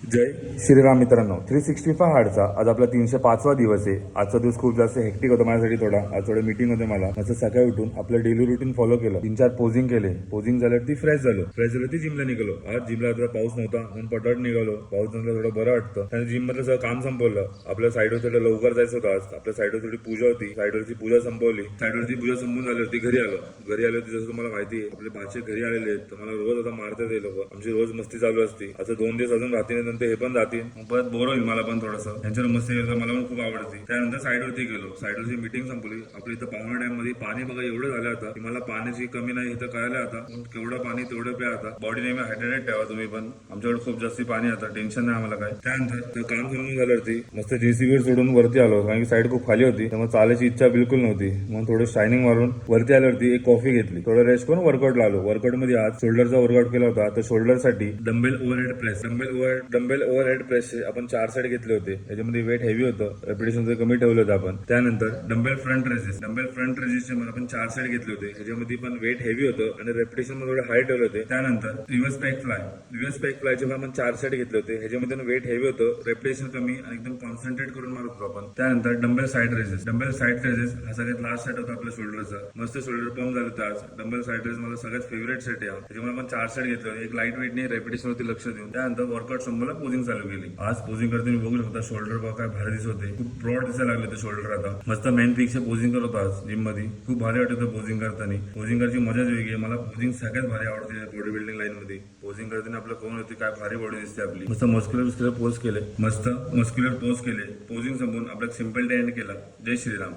जय श्रीराम मित्रांनो, 365 हार्डचा आज आपला 305वा दिवस आहे. आजचा दिवस खूप जास्त हेक्टिक होता माझ्यासाठी. आज थोडं मीटिंग होते मला. माझं सकाळी उठून आपलं डेली रुटीन फॉलो केलं. 3-4 पोजिंग केले. पोजिंग झाल्यावरती फ्रेश झालं ती जिमला निघालो. आज जिमला आता पाऊस नव्हता म्हणून पटाट निघालो. पाऊस नसला थोडं बरं वाटतं. त्याने जिम मधलं सगळं काम संपवलं. आपल्या साईडवर थोडं लवकर जायचं होतं. आज आपल्या साईडवर थोडी पूजा होती. साईडवरची पूजा संपवली. साईडवरची पूजा संपून झाली होती. घरी आलो जसं तुम्हाला माहिती आहे आपले भाचे घरी आलेले आहेत. तर मला रोज आता मारतात हे लोक. आमची रोज मस्ती चालू असते. आता 2 दिवस अजून राहतील, नंतर हे पण जातील. परत बोर होईल मला पण थोडंसं. त्यांच्यावर मस्ती करता मला पण खूप आवडते. त्यानंतर साईडवरती गेलो. साईडवरची मीटिंग संपली. आपल्या इथं पावणे डॅम मध्ये पाणी बघा एवढं झालं आता की मला पाण्याची कमी नाही इथं कळालं आता. केवढं पाणी तेवढं प्या. आता बॉडी नेहमी हायड्रेटेड ठेवा तुम्ही पण. आमच्याकडे खूप जास्त पाणी आता, टेन्शन नाही आम्हाला काय. त्यानंतर काम संपून झाल्यावरती मस्त जेसीबी सोडून वरती आलो, कारण की साईड खूप खाली होती. त्यामुळे चालायची इच्छा बिलकुल नव्हती. मग थोडं शायनिंग मारून वरती आल्यावरती एक कॉफी घेतली. थोडं रेस्ट करून वर्कआउटला आलो. वर्कआउट मध्ये आज शोल्डरचा वर्कआउट केला होता. तर शोल्डर साठी डंबेल ओव्हरहेड प्रेस आपण 4 सेट घेतले होते. याच्यामध्ये वेट हेवी होतं, रेपिटेशन कमी ठेवलं होतं आपण. त्यानंतर डंबेल फ्रंट रेजिस्ट आपण 4 सेट घेतले होते. याच्यामध्ये पण वेट हेवी होतं आणि रेपिटेशन मध्ये थोडे हाय ठेवले होते. त्यानंतर रिव्हर्स पॅक फ्लायचे पण आपण 4 सेट घेतले होते. ह्याच्यामध्ये वेट हेवी होतं, रेपिटेशन कमी आणि एकदम कॉन्सन्ट्रेट करून मारत होतो आपण. त्यानंतर डंबेल साईड रेजिस्ट हा सगळ्यात लास्ट सेट होता आपल्या शोल्डरचा. मस्त शोल्डर पंप झालं होतं आज. डंबेल साईड रेज माझा सगळ्यात फेवरेट सेट आहे. त्याच्यामुळे आपण 4 सेट घेतले होते. एक लाईट वेटने रेपिटेशन वरती लक्ष देऊन. त्यानंतर वर्कआउट संपला, पोजिंग चालू केली. आज पोजिंग करते मी बघू शकता. शोल्डर बघा काय भारी दिसत होते. खूप ब्रॉड दिसायला लागले ते शोल्डर आता. मस्त मेन पेक्षा पोजिंग करत आज जिम मध्ये. खूप भारी वाटत होतं पोजिंग करताना. पोजिंग करायची मजाच वेगळी आहे. मला पोजिंग सगळ्यात भारी आवडते बॉडी बिल्डिंग लाईन मध्ये. पोजिंग करताना आपलं कोण होते काय भारी बॉडी दिसते आपली. मस्त मस्क्युलर पोज केले. पोजिंग संपून आपला सिम्पल डे एंड केला. जय श्रीराम.